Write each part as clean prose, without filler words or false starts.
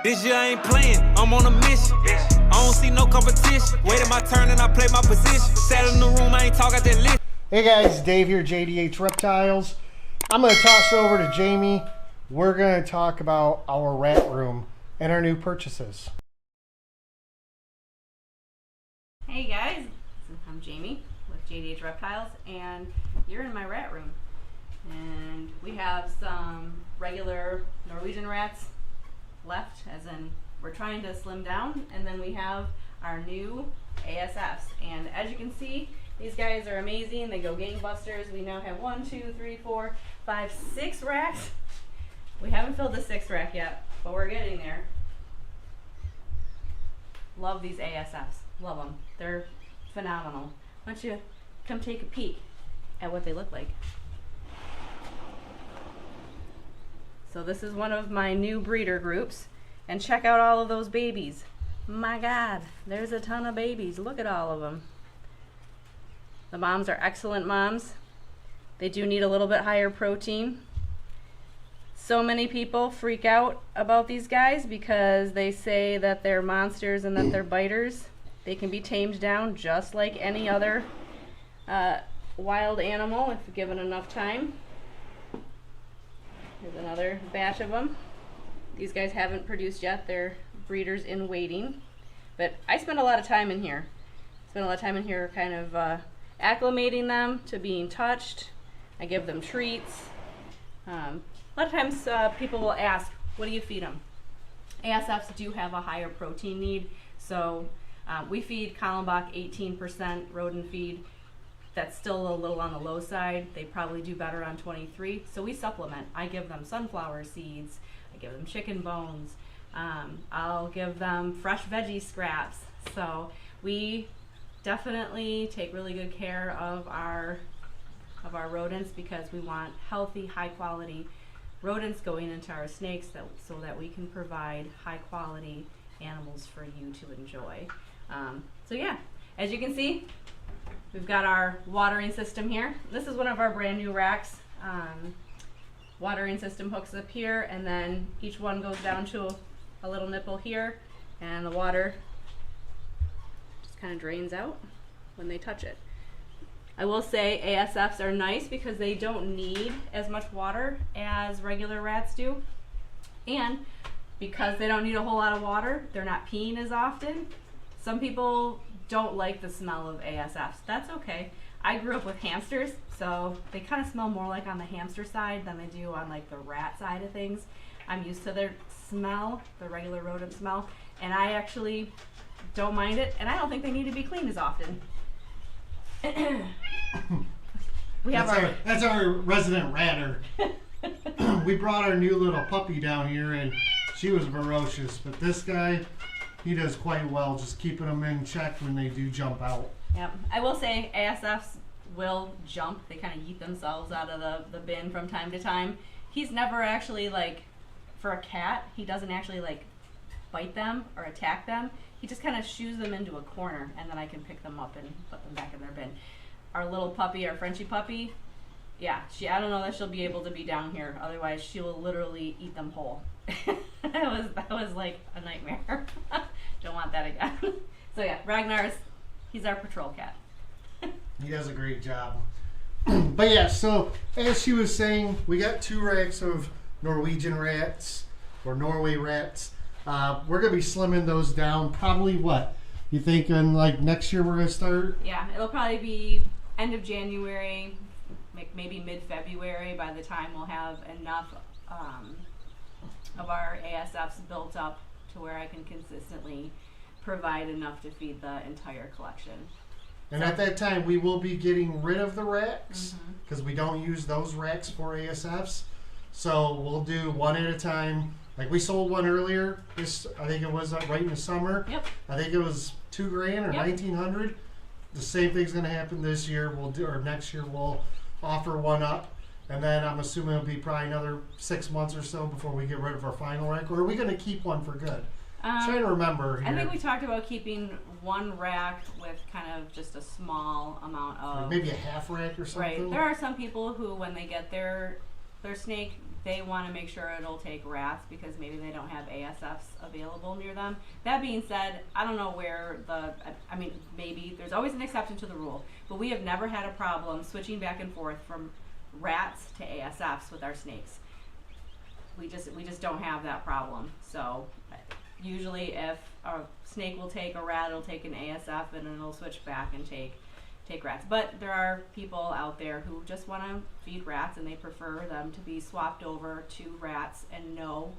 This year I ain't playing, I'm on a mission. I don't see no competition. Waiting my turn and I play my position. Sat in the room, I ain't talk out that list. Hey guys, Dave here, JDH Reptiles. I'm going to toss it over to Jamie. We're going to talk about our rat room and our new purchases. Hey guys, I'm Jamie with JDH Reptiles, and you're in my rat room. And we have some regular Norwegian rats left, as in we're trying to slim down, and then we have our new ASFs. And as you can see, these guys are amazing. They go gangbusters. We now have 1, 2, 3, 4, 5, 6 racks. We haven't filled the 6th rack yet, but we're getting there. Love these ASFs. Love them. They're phenomenal. Why don't you come take a peek at what they look like. So this is one of my new breeder groups, and check out all of those babies. My God, there's a ton of babies. Look at all of them. The moms are excellent moms. They do need a little bit higher protein. So many people freak out about these guys because they say that they're monsters and that they're biters. They can be tamed down just like any other wild animal if given enough time. Here's another batch of them. These guys haven't produced yet. They're breeders in waiting. But I spend a lot of time in here. Spend a lot of time in here kind of acclimating them to being touched. I give them treats. A lot of times people will ask, what do you feed them? ASFs do have a higher protein need, so we feed Kallenbach 18% rodent feed. That's still a little on the low side. They probably do better on 23, so we supplement. I give them sunflower seeds, I give them chicken bones, I'll give them fresh veggie scraps. So we definitely take really good care of our rodents because we want healthy, high quality rodents going into our snakes so that we can provide high quality animals for you to enjoy. So yeah, as you can see, we've got our watering system here. This is one of our brand new racks. Watering system hooks up here, and then each one goes down to a little nipple here, and the water just kind of drains out when they touch it. I will say ASFs are nice because they don't need as much water as regular rats do, and because they don't need a whole lot of water, they're not peeing as often. Some people don't like the smell of ASFs. That's okay. I grew up with hamsters, so they kind of smell more like on the hamster side than they do on like the rat side of things. I'm used to their smell, the regular rodent smell, and I actually don't mind it, and I don't think they need to be cleaned as often. That's our resident ratter. We brought our new little puppy down here, and she was ferocious, but this guy, he does quite well just keeping them in check when they do jump out. Yep. I will say ASFs will jump. They kind of yeet themselves out of the bin from time to time. He's never actually, like, for a cat, he doesn't actually like bite them or attack them. He just kind of shoos them into a corner, and then I can pick them up and put them back in their bin. Our little puppy, our Frenchie puppy, yeah, I don't know that she'll be able to be down here. Otherwise, she will literally eat them whole. that was like a nightmare. Don't want that again. So yeah, Ragnar's, he's our patrol cat. He does a great job. But yeah, so as she was saying, we got 2 racks of Norwegian rats or Norway rats. We're gonna be slimming those down. Probably what you thinking? Like next year we're gonna start? Yeah, it'll probably be end of January, maybe mid-February. By the time we'll have enough of our ASFs built up to where I can consistently provide enough to feed the entire collection. And at that time, we will be getting rid of the racks because we don't use those racks for ASFs. So we'll do one at a time. Like we sold one earlier. I think it was right in the summer. Yep. I think it was $2,000 or $1,900. The same thing's going to happen this year. Or next year we'll offer one up, and then I'm assuming it'll be probably another 6 months or so before we get rid of our final rack. Or are we going to keep one for good? I'm trying to remember here. I think we talked about keeping one rack with kind of just a small amount of... Like maybe a half rack or something? Right. There are some people who, when they get their snake, they want to make sure it'll take rats because maybe they don't have ASFs available near them. That being said, I don't know where I mean, maybe there's always an exception to the rule, but we have never had a problem switching back and forth from rats to ASFs with our snakes. We just don't have that problem. So usually if a snake will take a rat, it'll take an ASF, and then it'll switch back and take rats. But there are people out there who just want to feed rats, and they prefer them to be swapped over to rats and know,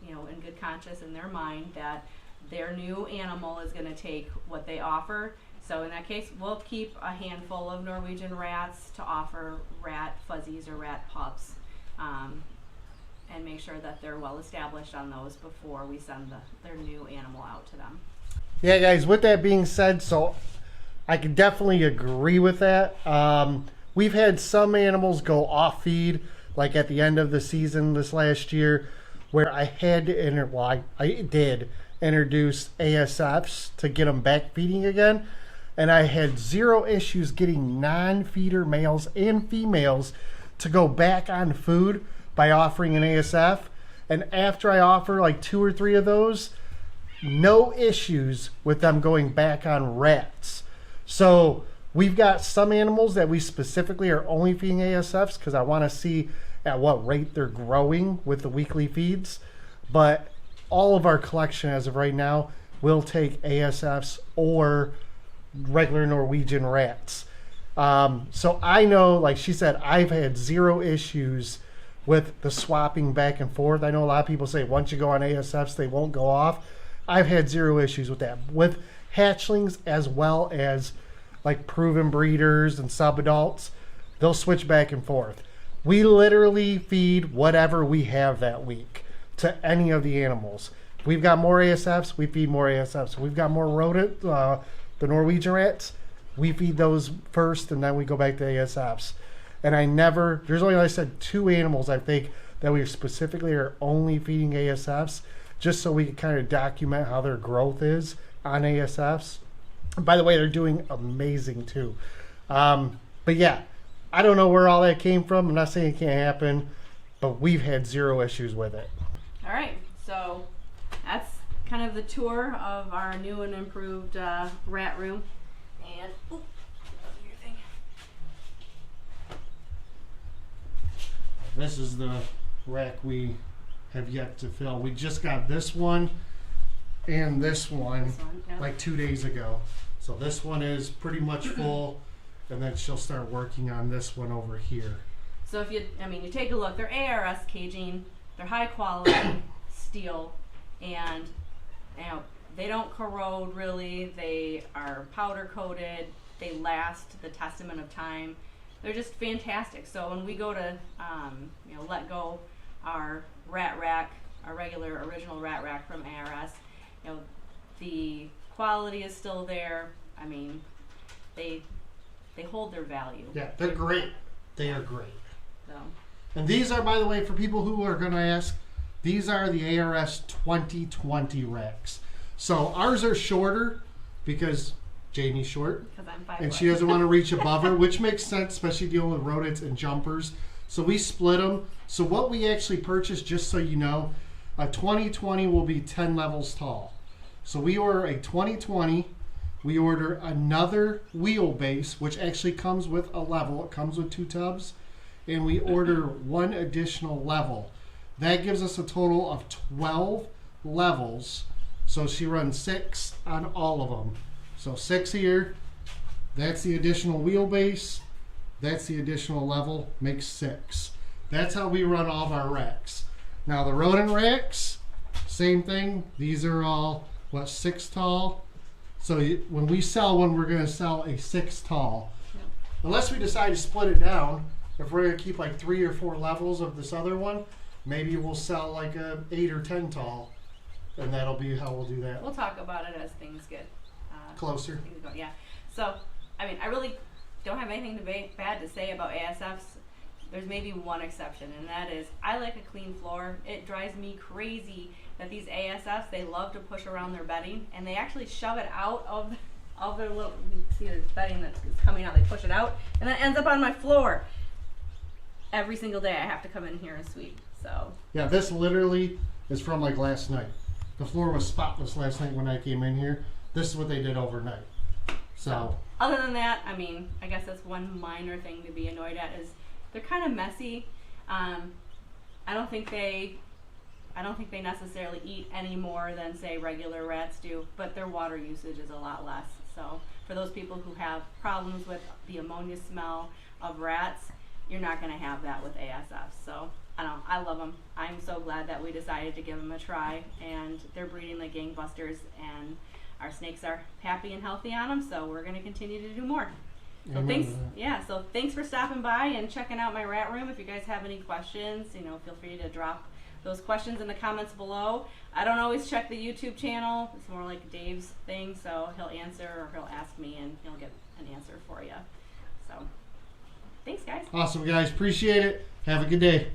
you know, in good conscience in their mind that their new animal is going to take what they offer. So in that case, we'll keep a handful of Norwegian rats to offer rat fuzzies or rat pups, and make sure that they're well established on those before we send their new animal out to them. Yeah, guys, with that being said, so I can definitely agree with that. We've had some animals go off feed, like at the end of the season this last year, where I had to I did introduce ASFs to get them back feeding again. And I had zero issues getting non-feeder males and females to go back on food by offering an ASF. And after I offer like 2 or 3 of those, no issues with them going back on rats. So we've got some animals that we specifically are only feeding ASFs because I want to see at what rate they're growing with the weekly feeds. But all of our collection as of right now will take ASFs or regular Norwegian rats. So I know, like she said, I've had zero issues with the swapping back and forth. I know a lot of people say once you go on ASFs, they won't go off. I've had zero issues with that. With hatchlings as well as like proven breeders and subadults, they'll switch back and forth. We literally feed whatever we have that week to any of the animals. If we've got more ASFs, we feed more ASFs. If we've got more rodent, the Norwegian rats, we feed those first and then we go back to ASFs. And there's only, like I said, 2 animals I think that we specifically are only feeding ASFs just so we can kind of document how their growth is on ASFs. By the way, they're doing amazing too. But yeah, I don't know where all that came from. I'm not saying it can't happen, but we've had zero issues with it. All right, so that's kind of the tour of our new and improved rat room. And your thing. This is the rack we have yet to fill. We just got this one and this one Yeah. like 2 days ago. So this one is pretty much full, and then she'll start working on this one over here. So if you take a look, they're ARS caging, they're high quality steel, and they don't corrode really. They are powder coated. They last the testament of time. They're just fantastic. So when we go to let go our rat rack, our regular original rat rack from ARS, the quality is still there. I mean, they hold their value. Yeah, they're great. They are great. So. And these are, by the way, for people who are going to ask, these are the ARS 2020 racks. So ours are shorter because Jamie's short. Because I'm 5 And foot. she doesn't want to reach above her, which makes sense, especially dealing with rodents and jumpers. So we split them. So what we actually purchased, just so you know, a 2020 will be 10 levels tall. So we order a 2020. We order another wheelbase, which actually comes with a level. It comes with 2 tubs. And we order 1 additional level. That gives us a total of 12 levels. So she runs 6 on all of them. So 6 here. That's the additional wheelbase. That's the additional level. Makes 6. That's how we run all of our racks. Now the rodent racks, same thing. These are all, 6 tall. So when we sell one, we're going to sell a 6 tall. Yep. Unless we decide to split it down. If we're going to keep like 3 or 4 levels of this other one, maybe we'll sell like a 8 or 10 tall. And that'll be how we'll do that. We'll talk about it as things get Closer. Yeah. So, I really don't have anything bad to say about ASFs. There's maybe one exception, and that is I like a clean floor. It drives me crazy that these ASFs, they love to push around their bedding, and they actually shove it out of their little, you can see there's bedding that's coming out. They push it out, and then it ends up on my floor. Every single day I have to come in here and sweep. So Yeah, this literally is from like last night. The floor was spotless last night when I came in here. This is what they did overnight. So other than that, I mean, I guess that's one minor thing to be annoyed at is they're kind of messy. I don't think they necessarily eat any more than say regular rats do, but their water usage is a lot less. So for those people who have problems with the ammonia smell of rats, you're not going to have that with ASF. So I love them. I'm so glad that we decided to give them a try, and they're breeding like gangbusters, and our snakes are happy and healthy on them. So we're going to continue to do more. So thanks for stopping by and checking out my rat room. If you guys have any questions, feel free to drop those questions in the comments below. I don't always check the YouTube channel. It's more like Dave's thing, so he'll answer or he'll ask me and he'll get an answer for you. So thanks, guys. Awesome, guys. Appreciate it. Have a good day.